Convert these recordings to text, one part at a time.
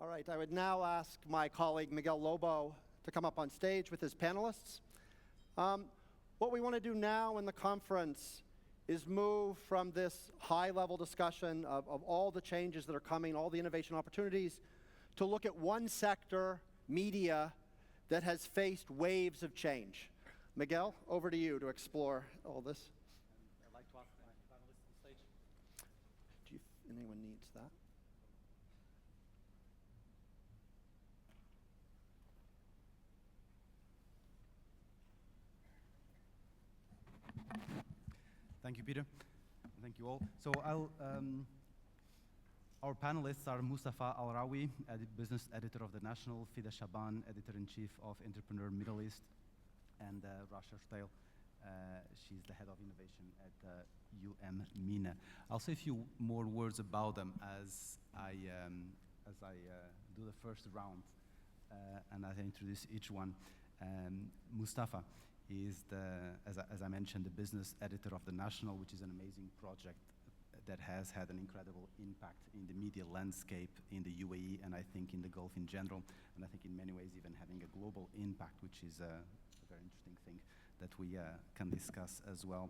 All right, I would now ask my colleague Miguel Lobo to come up on stage with his panelists. What we want to do now in the conference is move from this high-level discussion of all the changes that are coming, all the innovation opportunities, to look at one sector, media, that has faced waves of change. Miguel, over to you to explore all this. I'd like to ask my panelists on stage. Do you, anyone needs that? Thank you, Peter. Thank you all. So our panelists are Mustafa Alrawi, business editor of The National, Fida Chaaban, editor-in-chief of Entrepreneur Middle East, and Rasha Rteil. She's the head of innovation at MENA. I'll say a few more words about them as I do the first round and as I introduce each one. Mustafa is, as I mentioned, the business editor of The National, which is an amazing project that has had an incredible impact in the media landscape in the UAE and I think in the Gulf in general, and I think in many ways even having a global impact, which is a very interesting thing that we can discuss as well.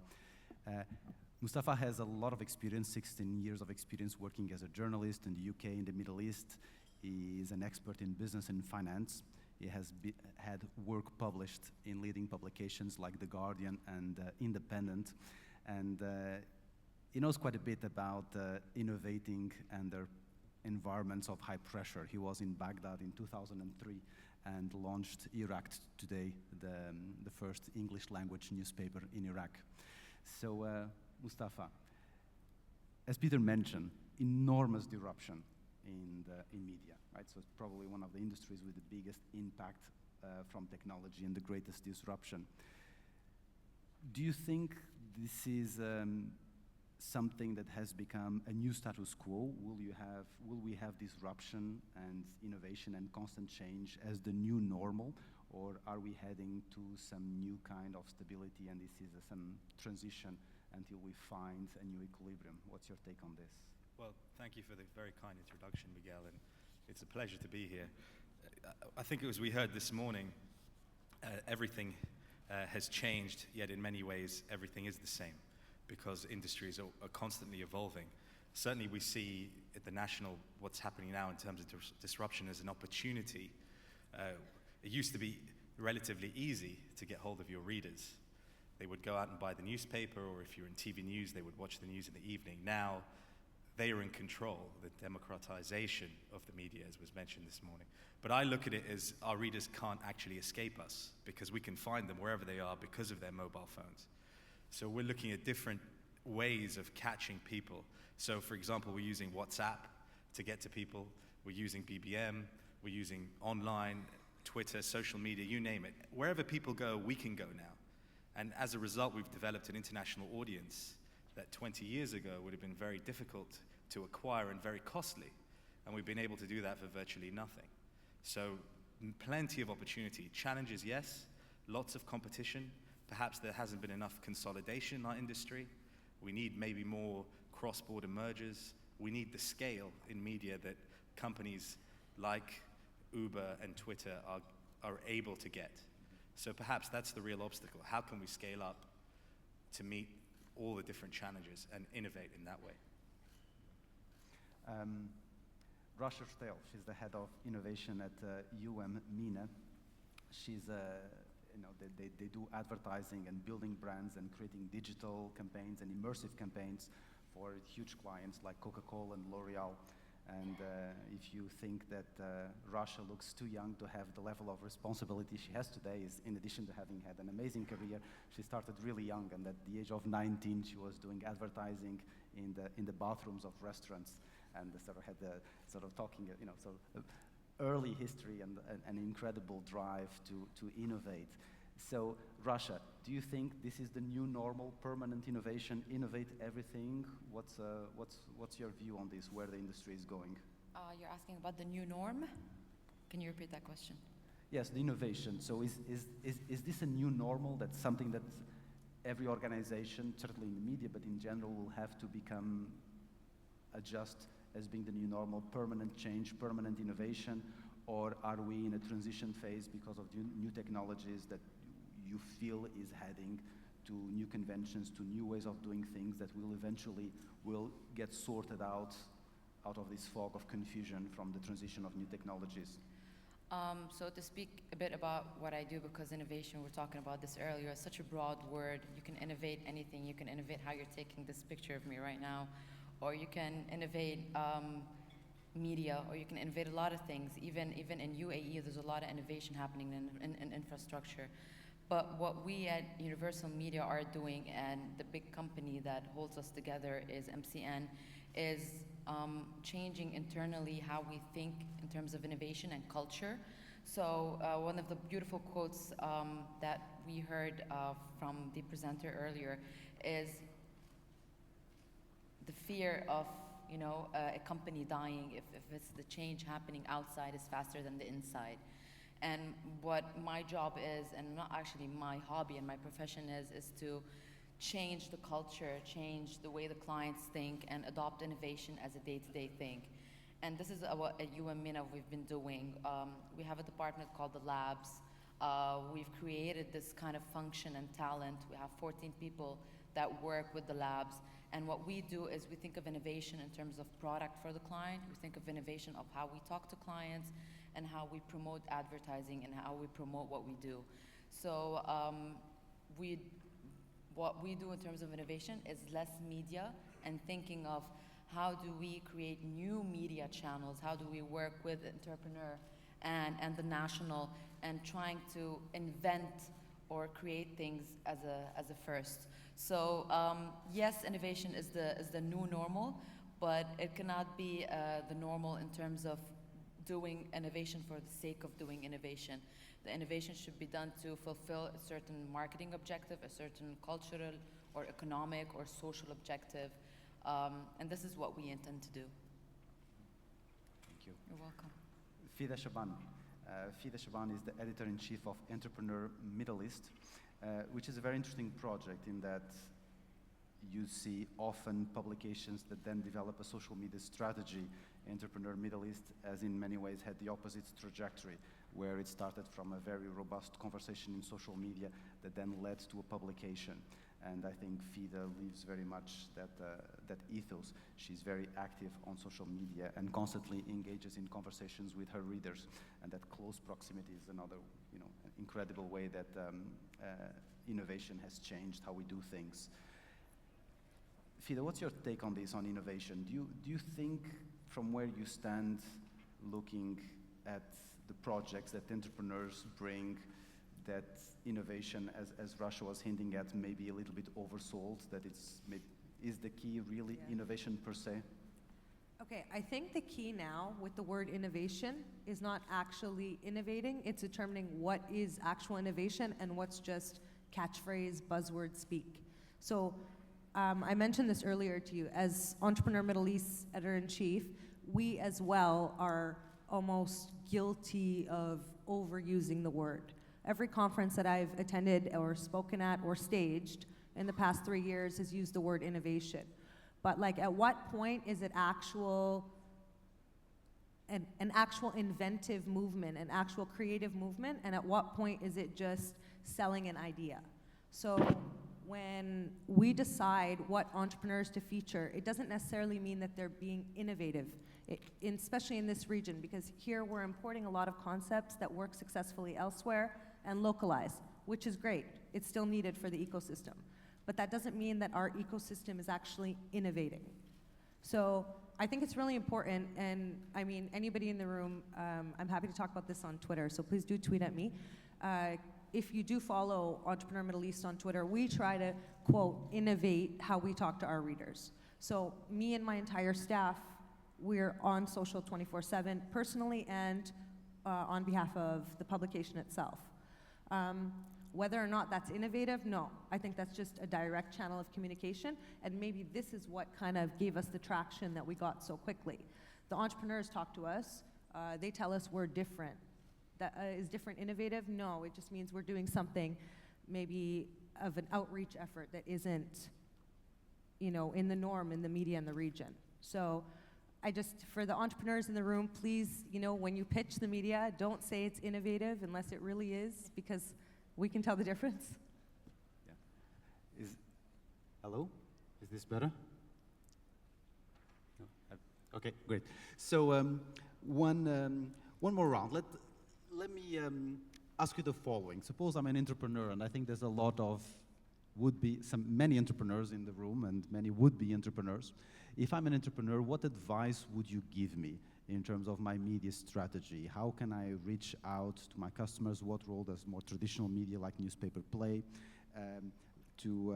Mustafa has a lot of experience, 16 years of experience working as a journalist in the UK, in the Middle East. He is an expert in business and finance. He has had work published in leading publications like The Guardian and Independent. And he knows quite a bit about innovating under environments of high pressure. He was in Baghdad in 2003 and launched Iraq Today, the first English language newspaper in Iraq. So Mustafa, as Peter mentioned, enormous disruption in media, right? So it's probably one of the industries with the biggest impact from technology and the greatest disruption. Do you think this is something that has become a new status quo? Will we have disruption and innovation and constant change as the new normal, or are we heading to some new kind of stability and this is some transition until we find a new equilibrium? What's your take on this? Well, thank you for the very kind introduction, Miguel, and it's a pleasure to be here. I think as we heard this morning, everything has changed, yet in many ways everything is the same because industries are constantly evolving. Certainly we see at the National what's happening now in terms of disruption as an opportunity. It used to be relatively easy to get hold of your readers. They would go out and buy the newspaper, or if you're in TV news, they would watch the news in the evening. Now, they are in control, the democratization of the media, as was mentioned this morning. But I look at it as our readers can't actually escape us because we can find them wherever they are because of their mobile phones. So we're looking at different ways of catching people. So for example, we're using WhatsApp to get to people. We're using BBM, we're using online, Twitter, social media, you name it. Wherever people go, we can go now. And as a result, we've developed an international audience that 20 years ago would have been very difficult to acquire and very costly. And we've been able to do that for virtually nothing. So plenty of opportunity. Challenges, yes. Lots of competition. Perhaps there hasn't been enough consolidation in our industry. We need maybe more cross-border mergers. We need the scale in media that companies like Uber and Twitter are able to get. So perhaps that's the real obstacle. How can we scale up to meet all the different challenges and innovate in that way? Rasha Rteil, she's the head of innovation at MENA. She's they do advertising and building brands and creating digital campaigns and immersive campaigns for huge clients like Coca-Cola and L'Oreal. And if you think that Rasha looks too young to have the level of responsibility she has today, is in addition to having had an amazing career, she started really young, and at the age of 19, she was doing advertising in the bathrooms of restaurants, and sort of had the sort of talking, early history and an incredible drive to innovate. So, Rasha, do you think this is the new normal, permanent innovation, innovate everything? What's your view on this, where the industry is going? You're asking about the new norm? Can you repeat that question? Yes, the innovation. So is this a new normal? That's something that every organization, certainly in the media, but in general, will have to adjust as being the new normal, permanent change, permanent innovation, or are we in a transition phase because of new technologies that you feel is heading to new conventions, to new ways of doing things that will eventually get sorted out of this fog of confusion from the transition of new technologies? So to speak a bit about what I do, because innovation, we were talking about this earlier, is such a broad word. You can innovate anything. You can innovate how you're taking this picture of me right now, or you can innovate media, or you can innovate a lot of things. Even in UAE, there's a lot of innovation happening in infrastructure. But what we at Universal Media are doing, and the big company that holds us together is MCN, is changing internally how we think in terms of innovation and culture. So one of the beautiful quotes that we heard from the presenter earlier is the fear of a company dying if it's the change happening outside is faster than the inside. And what my job is, and not actually my hobby and my profession is to change the culture, change the way the clients think, and adopt innovation as a day-to-day thing. And this is what at MENA we've been doing. We have a department called the Labs. We've created this kind of function and talent. We have 14 people that work with the Labs. And what we do is we think of innovation in terms of product for the client. We think of innovation of how we talk to clients and how we promote advertising and how we promote what we do. So what we do in terms of innovation is less media and thinking of how do we create new media channels, how do we work with entrepreneur and the national, and trying to invent or create things as a first. So yes, innovation is the new normal, but it cannot be the normal in terms of doing innovation for the sake of doing innovation. The innovation should be done to fulfill a certain marketing objective, a certain cultural or economic or social objective, and this is what we intend to do. Thank you. You're welcome. Fida Chaaban. Fida Chaaban is the editor-in-chief of Entrepreneur Middle East, which is a very interesting project in that you see often publications that then develop a social media strategy. Entrepreneur Middle East, as in many ways, had the opposite trajectory, where it started from a very robust conversation in social media that then led to a publication. And I think Fida lives very much that ethos. She's very active on social media and constantly engages in conversations with her readers. And that close proximity is another, incredible way that innovation has changed how we do things. Fida, what's your take on this, on innovation? Do you think, from where you stand, looking at the projects that entrepreneurs bring, that innovation, as Rasha was hinting at, maybe a little bit oversold, that is the key really innovation per se? Okay, I think the key now with the word innovation is not actually innovating, it's determining what is actual innovation and what's just catchphrase, buzzword speak. So I mentioned this earlier to you, as Entrepreneur Middle East Editor-in-Chief, we as well are almost guilty of overusing the word. Every conference that I've attended or spoken at or staged in the past 3 years has used the word innovation. But at what point is it an actual inventive movement, an actual creative movement, and at what point is it just selling an idea? So when we decide what entrepreneurs to feature, it doesn't necessarily mean that they're being innovative, especially in this region, because here we're importing a lot of concepts that work successfully elsewhere and localize, which is great. It's still needed for the ecosystem. But that doesn't mean that our ecosystem is actually innovating. So I think it's really important, and I mean, anybody in the room, I'm happy to talk about this on Twitter, so please do tweet at me. If you do follow Entrepreneur Middle East on Twitter, we try to, quote, innovate how we talk to our readers. So me and my entire staff, we're on social 24/7, personally and on behalf of the publication itself. Whether or not that's innovative, no. I think that's just a direct channel of communication, and maybe this is what kind of gave us the traction that we got so quickly. The entrepreneurs talk to us, they tell us we're different. That is different innovative? No, it just means we're doing something maybe of an outreach effort that isn't, in the norm in the media in the region. So for the entrepreneurs in the room, please, when you pitch the media, don't say it's innovative unless it really is, because we can tell the difference. Yeah. Hello? Is this better? No? Okay, great. So one more round. Let me ask you the following. Suppose I'm an entrepreneur, and I think there's a lot of many entrepreneurs in the room, and many would-be entrepreneurs. If I'm an entrepreneur, what advice would you give me in terms of my media strategy? How can I reach out to my customers? What role does more traditional media like newspaper play? To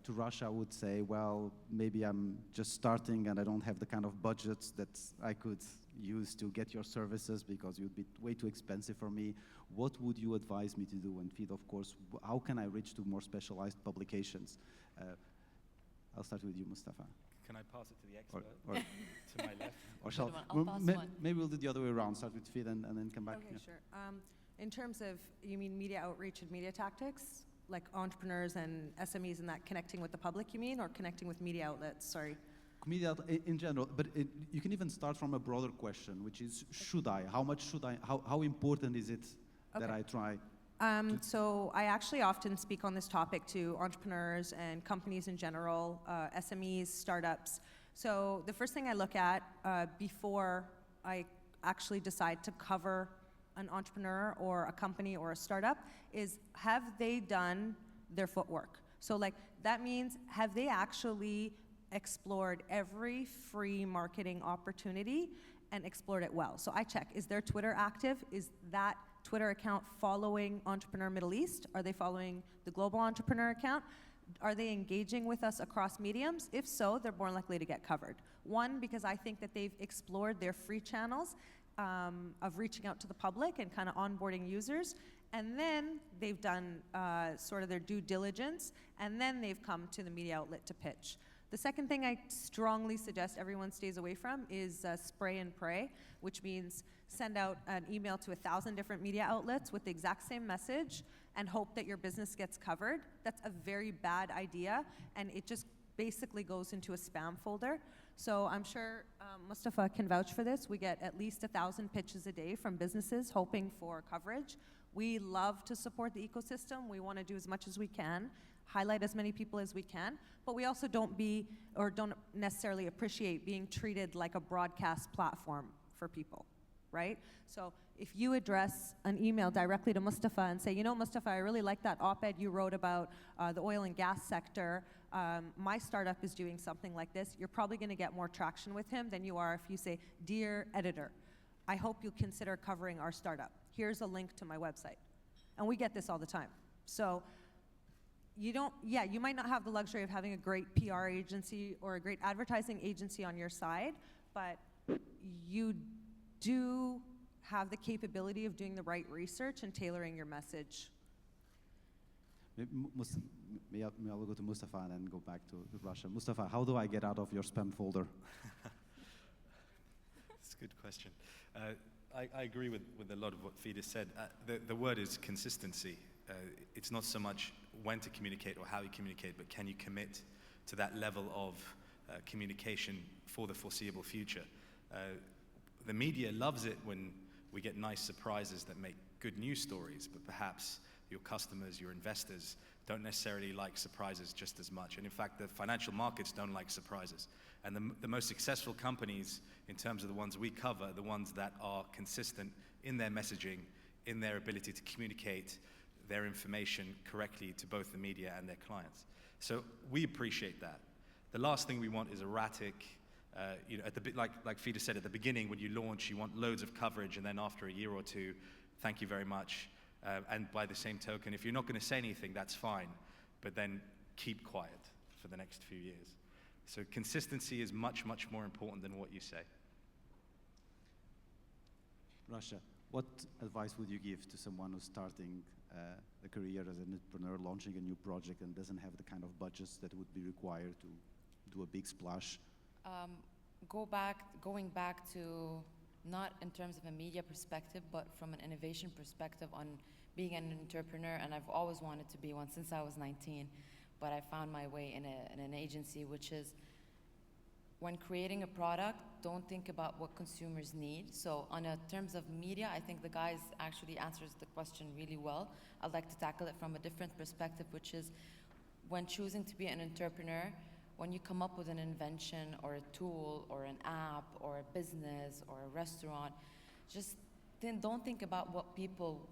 Rasha, I would say, well, maybe I'm just starting and I don't have the kind of budgets that I could use to get your services because it would be way too expensive for me. What would you advise me to do? And Fida, of course, how can I reach to more specialized publications? I'll start with you, Mustafa. Can I pass it to the expert? Or to my left? Or shall I'll pass one. maybe we'll do the other way around. Start with Fida and then come back. Okay, sure. In terms of, you mean media outreach and media tactics? Like entrepreneurs and SMEs and that connecting with the public, you mean, or connecting with media outlets? Sorry. Media in general, but you can even start from a broader question, which is, should I? How much should I? How important is it that I try? So I actually often speak on this topic to entrepreneurs and companies in general, SMEs, startups. So the first thing I look at before I actually decide to cover an entrepreneur or a company or a startup is, have they done their footwork? So like that means, have they actually explored every free marketing opportunity and explored it well? So I check, is their Twitter active? Is that Twitter account following Entrepreneur Middle East? Are they following the Global Entrepreneur account? Are they engaging with us across mediums? If so, they're more likely to get covered. One, because I think that they've explored their free channels of reaching out to the public and kind of onboarding users. And then they've done sort of their due diligence, and then they've come to the media outlet to pitch. The second thing I strongly suggest everyone stays away from is spray and pray, which means send out an email to 1,000 different media outlets with the exact same message and hope that your business gets covered. That's a very bad idea, and it just basically goes into a spam folder. So I'm sure Mustafa can vouch for this. We get at least 1,000 pitches a day from businesses hoping for coverage. We love to support the ecosystem. We want to do as much as we can, highlight as many people as we can, but we also don't necessarily appreciate being treated like a broadcast platform for people, right? So if you address an email directly to Mustafa and say, Mustafa, I really like that op-ed you wrote about the oil and gas sector. My startup is doing something like this. You're probably going to get more traction with him than you are if you say, dear editor, I hope you'll consider covering our startup. Here's a link to my website. And we get this all the time. So you might not have the luxury of having a great PR agency or a great advertising agency on your side, but you do have the capability of doing the right research and tailoring your message. Maybe I'll go to Mustafa and then go back to Rasha. Mustafa, how do I get out of your spam folder? That's a good question. I agree with a lot of what Fida said. The word is consistency. It's not so much when to communicate or how you communicate, but can you commit to that level of communication for the foreseeable future? The media loves it when we get nice surprises that make good news stories, but perhaps your customers, your investors, don't necessarily like surprises just as much. And in fact, the financial markets don't like surprises. And the most successful companies, in terms of the ones we cover, the ones that are consistent in their messaging, in their ability to communicate their information correctly to both the media and their clients. So we appreciate that. The last thing we want is erratic, like Fida said at the beginning, when you launch, you want loads of coverage, and then after a year or two, thank you very much. And by the same token, if you're not going to say anything, that's fine, but then keep quiet for the next few years. So consistency is much, much more important than what you say. Rasha, what advice would you give to someone who's starting a career as an entrepreneur, launching a new project, and doesn't have the kind of budgets that would be required to do a big splash? Going back to, not in terms of a media perspective, but from an innovation perspective on being an entrepreneur, and I've always wanted to be one since I was 19, but I found my way in an agency, which is, when creating a product, don't think about what consumers need. So on a terms of media, I think the guys actually answers the question really well. I'd like to tackle it from a different perspective, which is when choosing to be an entrepreneur, when you come up with an invention or a tool or an app or a business or a restaurant, just then don't think about what people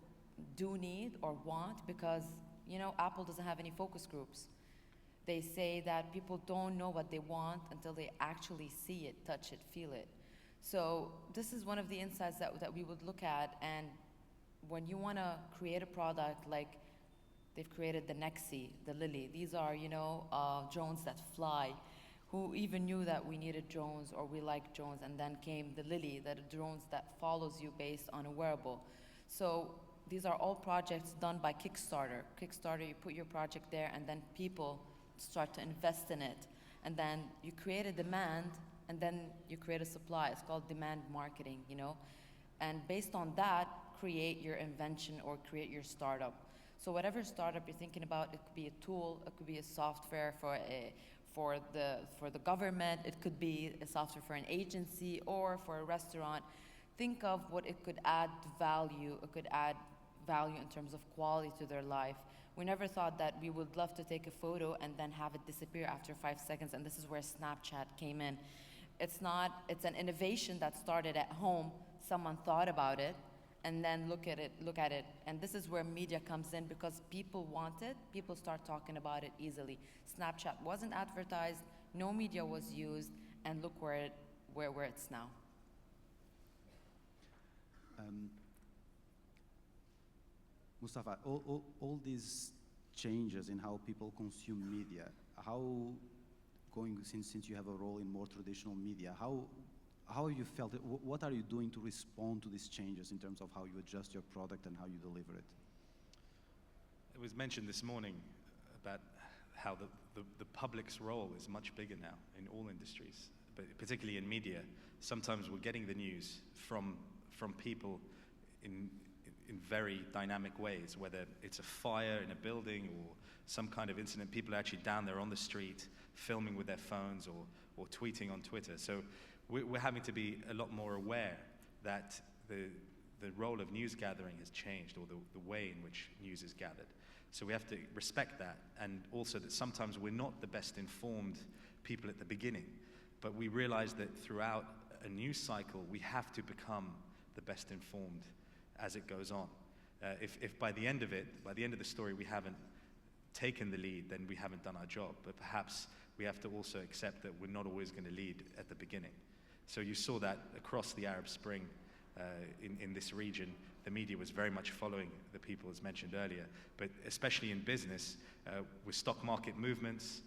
do need or want, because Apple doesn't have any focus groups. They say that people don't know what they want until they actually see it, touch it, feel it. So this is one of the insights that we would look at. And when you want to create a product, like they've created the Nexi, the Lily. These are, drones that fly. Who even knew that we needed drones or we like drones? And then came the Lily, that are drones that follows you based on a wearable. So these are all projects done by Kickstarter. Kickstarter, you put your project there, and then people start to invest in it. And then you create a demand, and then you create a supply. It's called demand marketing, And based on that, create your invention or create your startup. So whatever startup you're thinking about, it could be a tool, it could be a software for the government, it could be a software for an agency or for a restaurant. Think of what it could add value. It could add value in terms of quality to their life. We never thought that we would love to take a photo and then have it disappear after 5 seconds, and this is where Snapchat came in. It's an innovation that started at home. Someone thought about it, and then look at it. And this is where media comes in, because people want it, people start talking about it easily. Snapchat wasn't advertised, no media was used, and look where it's now. Mustafa, all these changes in how people consume media, since you have a role in more traditional media, how have you felt it? What are you doing to respond to these changes in terms of how you adjust your product and how you deliver it? It was mentioned this morning about how the public's role is much bigger now in all industries, but particularly in media. Sometimes we're getting the news from people in very dynamic ways, whether it's a fire in a building or some kind of incident. People are actually down there on the street filming with their phones or tweeting on Twitter. So we're having to be a lot more aware that the role of news gathering has changed, or the way in which news is gathered. So we have to respect that, and also that sometimes we're not the best informed people at the beginning, but we realize that throughout a news cycle we have to become the best informed as it goes on. If by the end of the story we haven't taken the lead, then we haven't done our job. But perhaps we have to also accept that we're not always going to lead at the beginning. So you saw that across the Arab Spring in this region, the media was very much following the people as mentioned earlier, but especially in business, with stock market movements,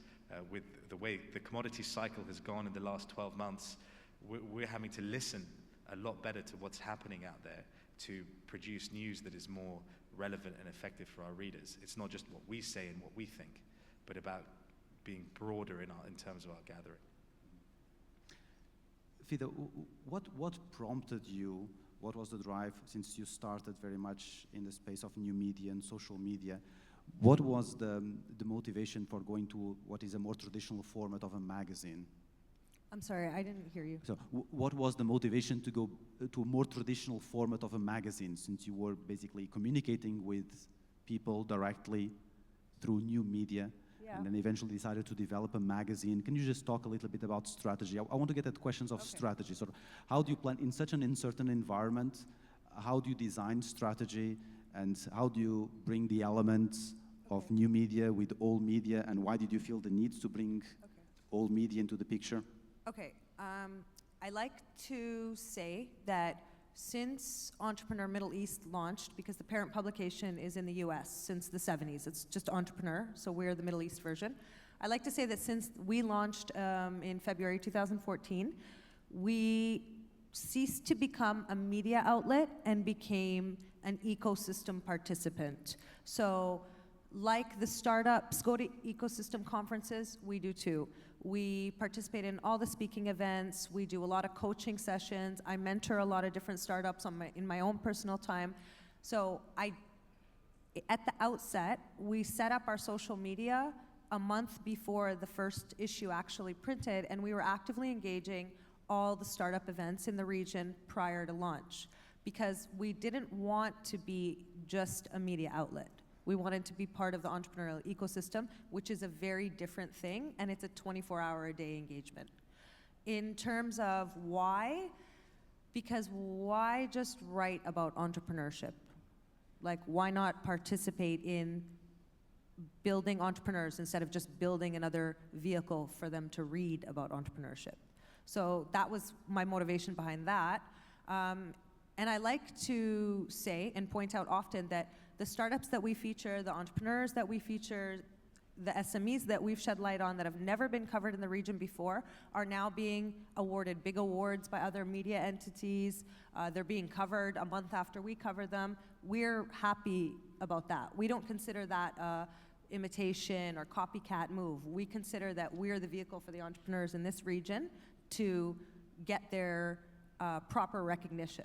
with the way the commodity cycle has gone in the last 12 months, we're having to listen a lot better to what's happening out there to produce news that is more relevant and effective for our readers. It's not just what we say and what we think, but about being broader in terms of our gathering. Fida, what prompted you? What was the drive, since you started very much in the space of new media and social media? What was the motivation for going to what is a more traditional format of a magazine? I'm sorry, I didn't hear you. So what was the motivation to go to a more traditional format of a magazine, since you were basically communicating with people directly through new media, and then eventually decided to develop a magazine? Can you just talk a little bit about strategy? I want to get at questions of strategy. So how do you plan in such an uncertain environment? How do you design strategy, and how do you bring the elements of new media with old media, and why did you feel the need to bring old media into the picture? Okay, I like to say that since Entrepreneur Middle East launched, because the parent publication is in the US since the 70s, it's just Entrepreneur, so we're the Middle East version. I like to say that since we launched in February 2014, we ceased to become a media outlet and became an ecosystem participant. So like the startups go to ecosystem conferences, we do too. We participate in all the speaking events. We do a lot of coaching sessions. I mentor a lot of different startups in my own personal time. So at the outset, we set up our social media a month before the first issue actually printed, and we were actively engaging all the startup events in the region prior to launch, because we didn't want to be just a media outlet. We wanted to be part of the entrepreneurial ecosystem, which is a very different thing, and it's a 24-hour-a-day engagement. In terms of why, because why just write about entrepreneurship? Like, why not participate in building entrepreneurs instead of just building another vehicle for them to read about entrepreneurship? So that was my motivation behind that. And I like to say and point out often that the startups that we feature, the entrepreneurs that we feature, the SMEs that we've shed light on that have never been covered in the region before are now being awarded big awards by other media entities. They're being covered a month after we cover them. We're happy about that. We don't consider that a imitation or copycat move. We consider that we're the vehicle for the entrepreneurs in this region to get their proper recognition.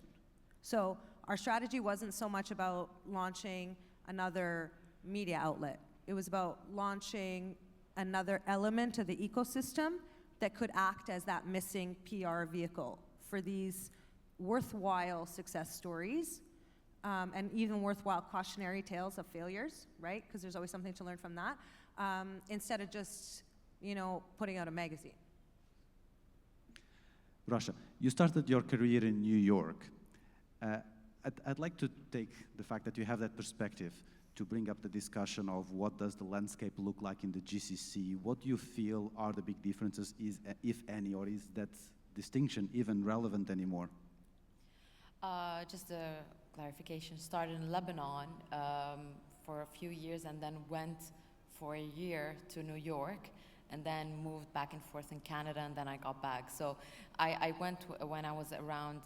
So our strategy wasn't so much about launching another media outlet. It was about launching another element of the ecosystem that could act as that missing PR vehicle for these worthwhile success stories, and even worthwhile cautionary tales of failures, right? Because there's always something to learn from that, instead of just, putting out a magazine. Rasha, you started your career in New York. I'd like to take the fact that you have that perspective to bring up the discussion of what does the landscape look like in the GCC. What do you feel are the big differences, if any, or is that distinction even relevant anymore? Just a clarification. Started in Lebanon for a few years and then went for a year to New York and then moved back and forth in Canada, and then I got back. So I went when I was around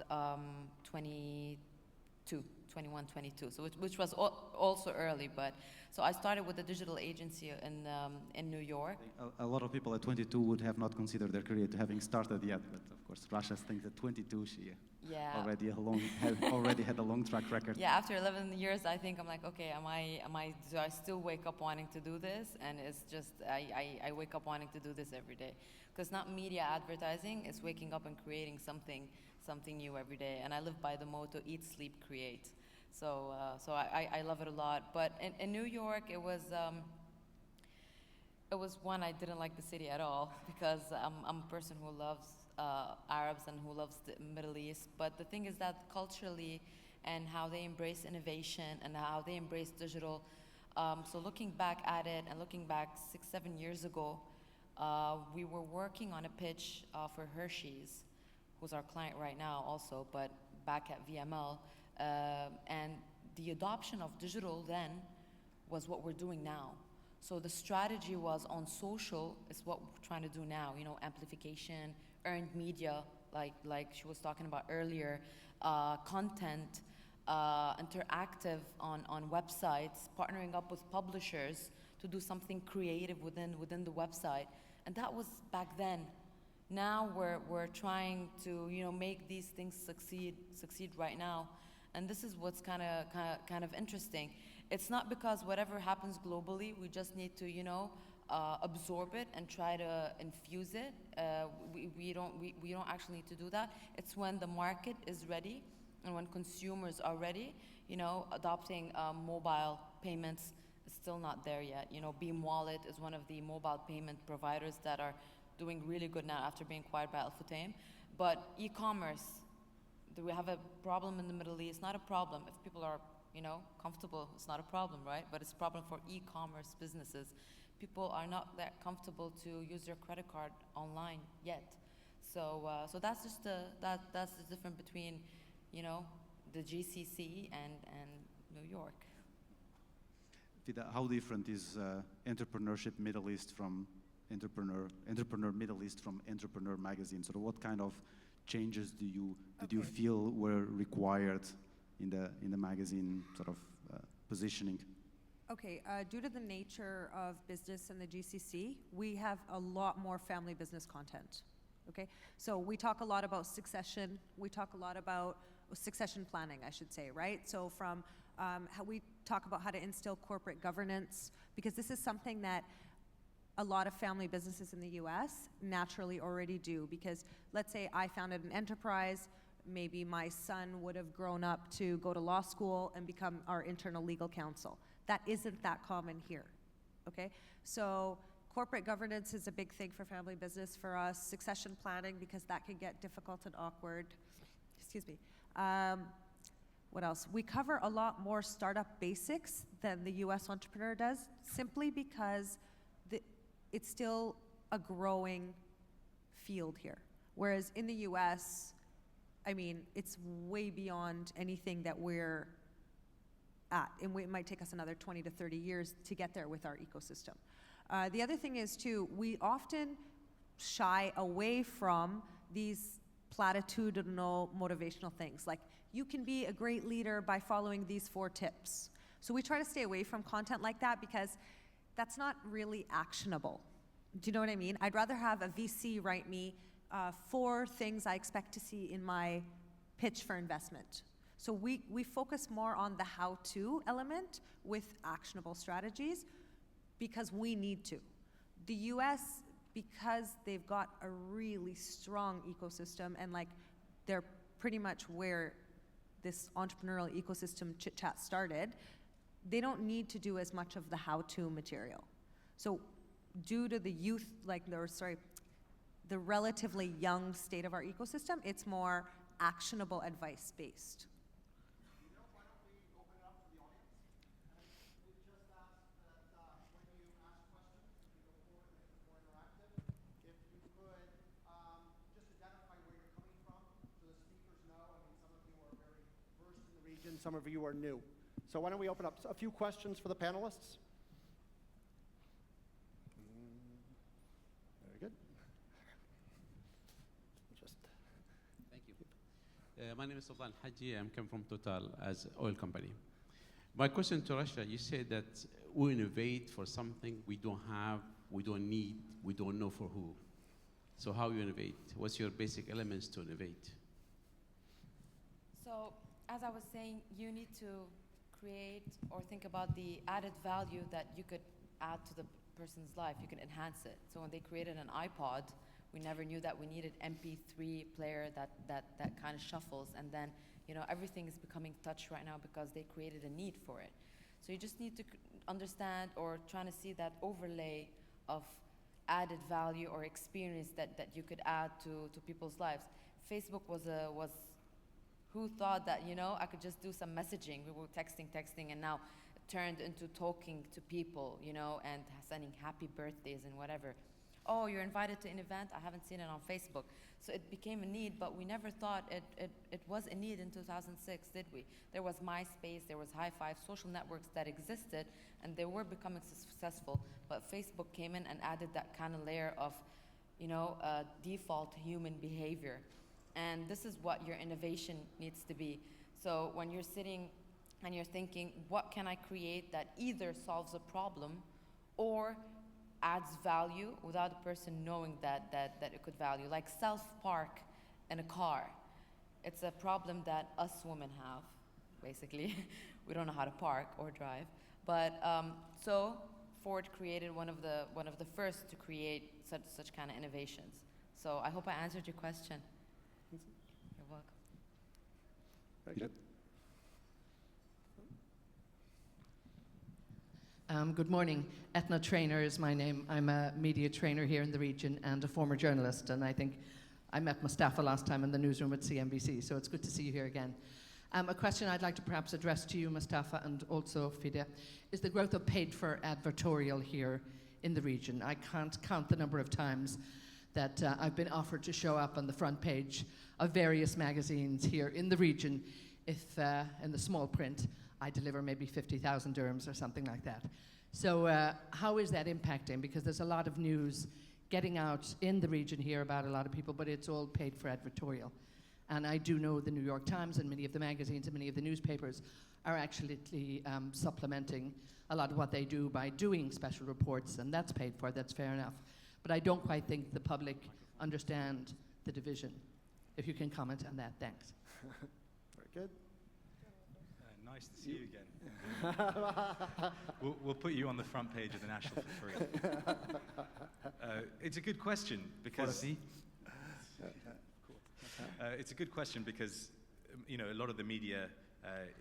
21, 22, so which was also early, but so I started with a digital agency in New York. A lot of people at 22 would have not considered their career to having started yet, but of course Rasha thinks at 22 she already had a long track record. Yeah, after 11 years, I think I'm like, okay, do I still wake up wanting to do this? And it's just, I wake up wanting to do this every day. Because not media advertising, it's waking up and creating something new every day. And I live by the motto, eat, sleep, create. So I love it a lot. But in New York, it was one, I didn't like the city at all, because I'm a person who loves Arabs and who loves the Middle East. But the thing is that culturally and how they embrace innovation and how they embrace digital. So looking back at it and looking back 6-7 years ago, we were working on a pitch for Hershey's, who's our client right now also, but back at VML. And the adoption of digital then was what we're doing now. So the strategy was on social, is what we're trying to do now, amplification, earned media, like she was talking about earlier, content, interactive on websites, partnering up with publishers to do something creative within the website. And that was back then. Now we're trying to make these things succeed right now. And this is what's kind of interesting. It's not because whatever happens globally, we just need to absorb it and try to infuse it. We don't actually need to do that. It's when the market is ready and when consumers are ready. Adopting mobile payments is still not there yet. Beam Wallet is one of the mobile payment providers that are doing really good now after being acquired by Al-Futtaim. But e-commerce, do we have a problem in the Middle East? Not a problem. If people are comfortable, it's not a problem, right? But it's a problem for e-commerce businesses. People are not that comfortable to use their credit card online yet. So that's just that's the difference between, the GCC and New York. Fida, how different is Entrepreneurship Middle East from Entrepreneur Middle East from Entrepreneur Magazine? So what kind of changes did you feel were required in the magazine sort of positioning? Okay, due to the nature of business in the GCC, we have a lot more family business content. Okay, so we talk a lot about succession. We talk a lot about succession planning, I should say, right? So from how we talk about how to instill corporate governance, because this is something that a lot of family businesses in the US naturally already do, because let's say I founded an enterprise, maybe my son would have grown up to go to law school and become our internal legal counsel. That isn't that common here, okay? So corporate governance is a big thing for family business for us, succession planning, because that can get difficult and awkward. Excuse me. What else? We cover a lot more startup basics than the US entrepreneur does, simply because it's still a growing field here. Whereas in the US, I mean, it's way beyond anything that we're at. And it might take us another 20 to 30 years to get there with our ecosystem. The other thing is too, we often shy away from these platitudinal motivational things. Like, you can be a great leader by following these 4 tips. So we try to stay away from content like that because that's not really actionable. Do you know what I mean? I'd rather have a VC write me 4 things I expect to see in my pitch for investment. So we focus more on the how-to element with actionable strategies because we need to. The US, because they've got a really strong ecosystem and like they're pretty much where this entrepreneurial ecosystem chit-chat started, they don't need to do as much of the how-to material. So due to the youth, the relatively young state of our ecosystem, it's more actionable advice based. Why don't we open it up to the audience? And we just asked that when you ask questions, if you go forward and make it more interactive, if you could just identify where you're coming from so the speakers know. I mean, some of you are very versed in the region, some of you are new. So why don't we open up a few questions for the panelists? Very good. Thank you. My name is Sultan Haji. I'm come from Total as oil company. My question to Rasha, you said that we innovate for something we don't have, we don't need, we don't know for who. So how you innovate? What's your basic elements to innovate? So, as I was saying, you need to create or think about the added value that you could add to the person's life. You can enhance it. So when they created an iPod, we never knew that we needed MP3 player that kind of shuffles, and then everything is becoming touch right now because they created a need for it. So you just need to understand or trying to see that overlay of added value or experience that you could add to people's lives. Facebook was who thought that I could just do some messaging? We were texting, and now it turned into talking to people, and sending happy birthdays and whatever. Oh, you're invited to an event? I haven't seen it on Facebook. So it became a need, but we never thought it was a need in 2006, did we? There was MySpace, there was High Five, social networks that existed, and they were becoming successful. But Facebook came in and added that kind of layer of, default human behavior. And this is what your innovation needs to be. So when you're sitting and you're thinking, what can I create that either solves a problem or adds value without the person knowing that it could value? Like self-park in a car. It's a problem that us women have, basically. We don't know how to park or drive. But so Ford created one of the first to create such kind of innovations. So I hope I answered your question. You're welcome. Very good. Good morning. Etna Trainer is my name. I'm a media trainer here in the region and a former journalist. And I think I met Mustafa last time in the newsroom at CNBC, so it's good to see you here again. A question I'd like to perhaps address to you, Mustafa, and also Fida, is the growth of paid-for advertorial here in the region. I can't count the number of times that I've been offered to show up on the front page of various magazines here in the region if, in the small print, I deliver maybe 50,000 dirhams or something like that. So how is that impacting? Because there's a lot of news getting out in the region here about a lot of people, but it's all paid for advertorial. And I do know the New York Times and many of the magazines and many of the newspapers are actually supplementing a lot of what they do by doing special reports, and that's paid for, that's fair enough. But I don't quite think the public understand the division. If you can comment on that, thanks. Very good. Nice to see you again. We'll put you on the front page of the National for free. It's a good question because it's a good question because you know, a lot of the media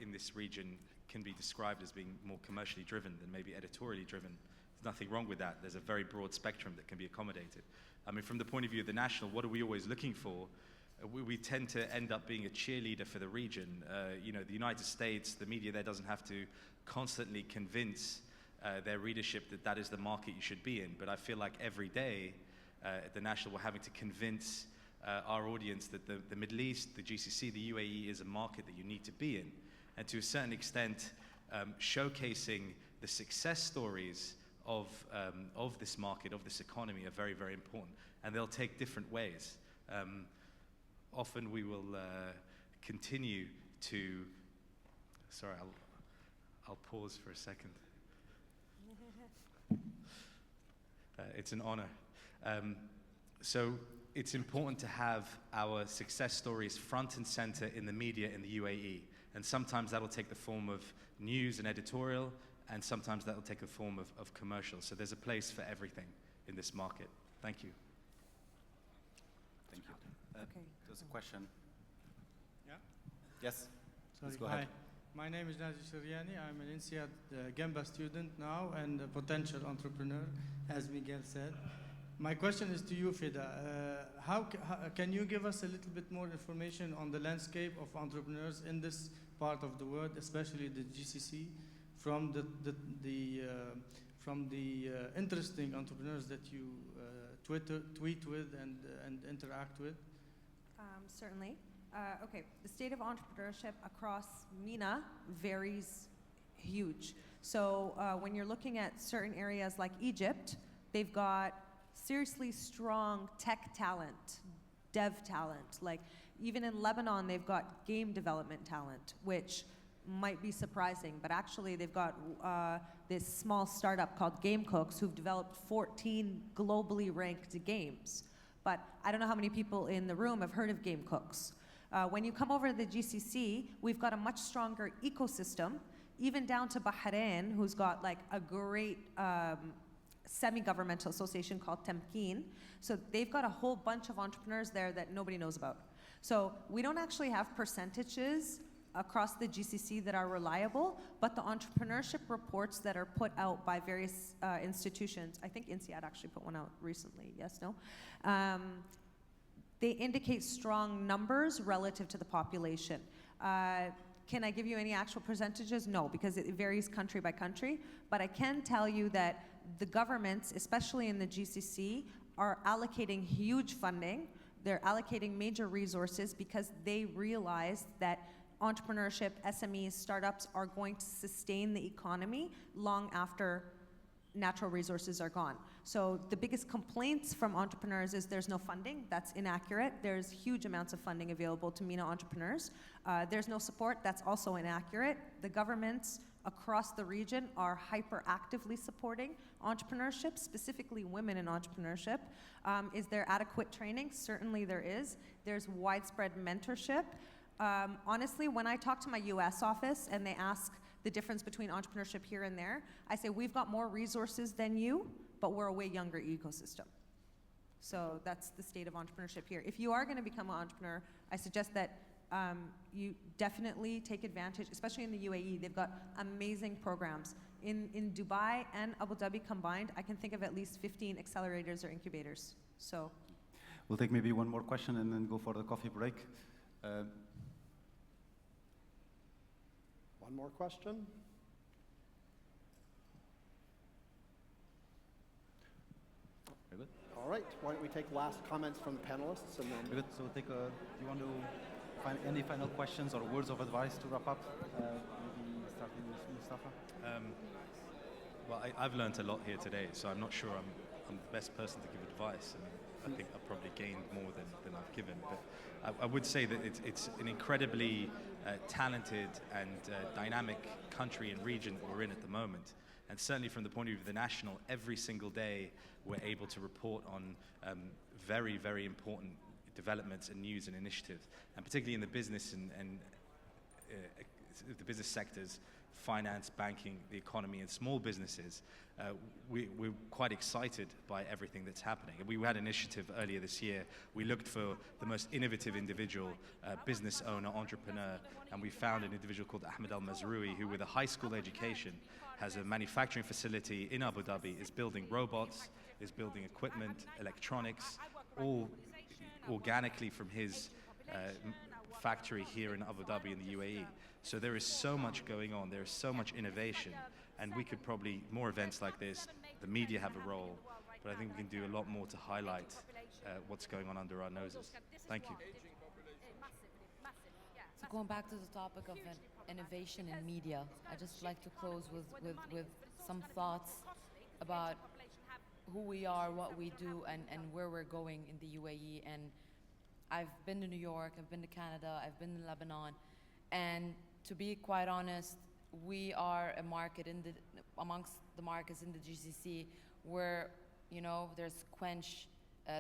in this region can be described as being more commercially driven than maybe editorially driven. There's nothing wrong with that. There's a very broad spectrum that can be accommodated. I mean, from the point of view of the National, what are we always looking for? We tend to end up being a cheerleader for the region. You know, the United States, the media there doesn't have to constantly convince their readership that that is the market you should be in. But I feel like every day at the National, we're having to convince our audience that the Middle East, the GCC, the UAE is a market that you need to be in. And to a certain extent, showcasing the success stories of this market, of this economy, are very, very important. And they'll take different ways. Often we will continue to, sorry, I'll pause for a second. It's an honor. So it's important to have our success stories front and center in the media in the UAE. And sometimes that'll take the form of news and editorial, and sometimes that'll take the form of commercial. So there's a place for everything in this market. Thank you. Thank you. Okay. There's a question. Yeah? Yes. Sorry. Please go ahead. Hi. My name is Naji Suryani. I'm an INSEAD Gamba student now and a potential entrepreneur, as Miguel said. My question is to you, Fida. Can you give us a little bit more information on the landscape of entrepreneurs in this part of the world, especially the GCC, from the interesting entrepreneurs that you tweet with and interact with? Certainly. Okay, the state of entrepreneurship across MENA varies huge. So when you're looking at certain areas like Egypt, they've got seriously strong tech talent, dev talent. Like even in Lebanon, they've got game development talent, which might be surprising, but actually they've got this small startup called Game Cooks who've developed 14 globally ranked games. But I don't know how many people in the room have heard of Game Cooks. When you come over to the GCC, we've got a much stronger ecosystem, even down to Bahrain, who's got like a great semi-governmental association called Temkeen. So they've got a whole bunch of entrepreneurs there that nobody knows about. So we don't actually have percentages across the GCC that are reliable, but the entrepreneurship reports that are put out by various institutions, I think INSEAD actually put one out recently, yes, no? They indicate strong numbers relative to the population. Can I give you any actual percentages? No, because it varies country by country, but I can tell you that the governments, especially in the GCC, are allocating huge funding. They're allocating major resources because they realize that entrepreneurship, SMEs, startups are going to sustain the economy long after natural resources are gone. So the biggest complaints from entrepreneurs is there's no funding. That's inaccurate. There's huge amounts of funding available to MENA entrepreneurs. There's no support. That's also inaccurate. The governments across the region are hyperactively supporting entrepreneurship, specifically women in entrepreneurship. Is there adequate training? Certainly there is. There's widespread mentorship. Honestly, when I talk to my US office and they ask the difference between entrepreneurship here and there, I say we've got more resources than you, but we're a way younger ecosystem. So that's the state of entrepreneurship here. If you are going to become an entrepreneur, I suggest that you definitely take advantage, especially in the UAE. They've got amazing programs. In Dubai and Abu Dhabi combined, I can think of at least 15 accelerators or incubators. So we'll take maybe one more question and then go for the coffee break. One more question. Very good. All right, why don't we take last comments from the panelists and then... Very good. So take do you want to find any final questions or words of advice to wrap up? Maybe starting with Mustafa. Well, I've learned a lot here today, so I'm not sure I'm the best person to give advice. And I think I've probably gained more than I've given. But I would say that it's an incredibly talented and dynamic country and region that we're in at the moment. And certainly from the point of view of the National, every single day we're able to report on very, very important developments and news and initiatives. And particularly in the business and the business sectors, finance, banking, the economy, and small businesses, we're quite excited by everything that's happening. And we had an initiative earlier this year. We looked for the most innovative individual, business owner, entrepreneur, and we found an individual called Ahmed Al-Mazroui, who with a high school education has a manufacturing facility in Abu Dhabi, is building robots, is building equipment, electronics, all organically from his factory here in Abu Dhabi in the UAE. So there is so much going on, there is so much innovation, and we could probably, more events like this, the media have a role, but I think we can do a lot more to highlight what's going on under our noses. Thank you. So going back to the topic of innovation in media, I'd just like to close with some thoughts about who we are, what we do, and where we're going in the UAE. And I've been to New York, I've been to Canada, I've been to Lebanon, and to be quite honest, we are a market amongst the markets in the GCC where, you know, there's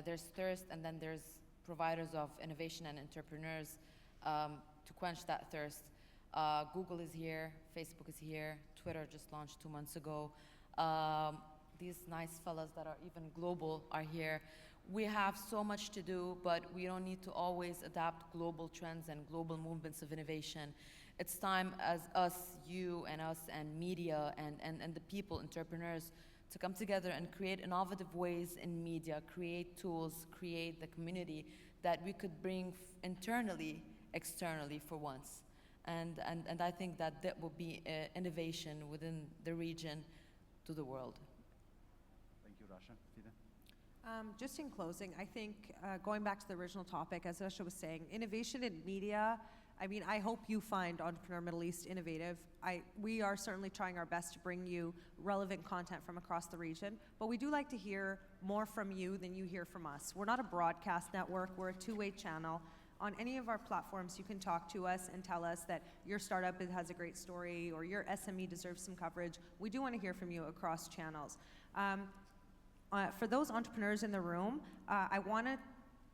there's thirst, and then there's providers of innovation and entrepreneurs to quench that thirst. Google is here, Facebook is here, Twitter just launched 2 months ago. These nice fellas that are even global are here. We have so much to do, but we don't need to always adapt global trends and global movements of innovation. It's time as us, you and us and media and the people, entrepreneurs, to come together and create innovative ways in media, create tools, create the community that we could bring internally, externally for once. And I think that will be innovation within the region to the world. Thank you, Rasha. Fida? Just in closing, I think going back to the original topic, as Rasha was saying, innovation in media, I mean, I hope you find Entrepreneur Middle East innovative. We are certainly trying our best to bring you relevant content from across the region, but we do like to hear more from you than you hear from us. We're not a broadcast network, we're a two-way channel. On any of our platforms, you can talk to us and tell us that your startup has a great story or your SME deserves some coverage. We do want to hear from you across channels. For those entrepreneurs in the room, I want to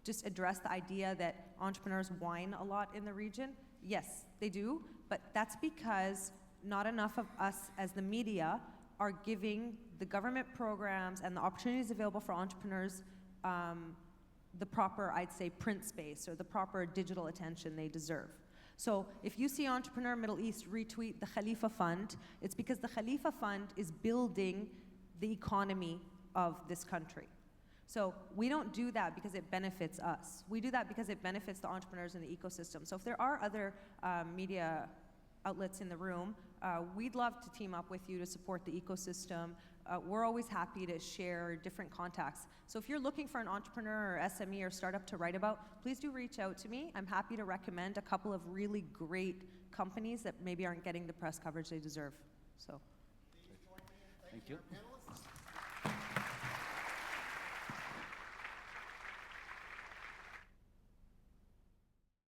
just address the idea that entrepreneurs whine a lot in the region. Yes, they do, but that's because not enough of us as the media are giving the government programs and the opportunities available for entrepreneurs the proper, I'd say, print space or the proper digital attention they deserve. So if you see Entrepreneur Middle East retweet the Khalifa Fund, it's because the Khalifa Fund is building the economy of this country. So we don't do that because it benefits us. We do that because it benefits the entrepreneurs in the ecosystem. So if there are other media outlets in the room, we'd love to team up with you to support the ecosystem. We're always happy to share different contacts. So if you're looking for an entrepreneur or SME or startup to write about, please do reach out to me. I'm happy to recommend a couple of really great companies that maybe aren't getting the press coverage they deserve. So. Thank you.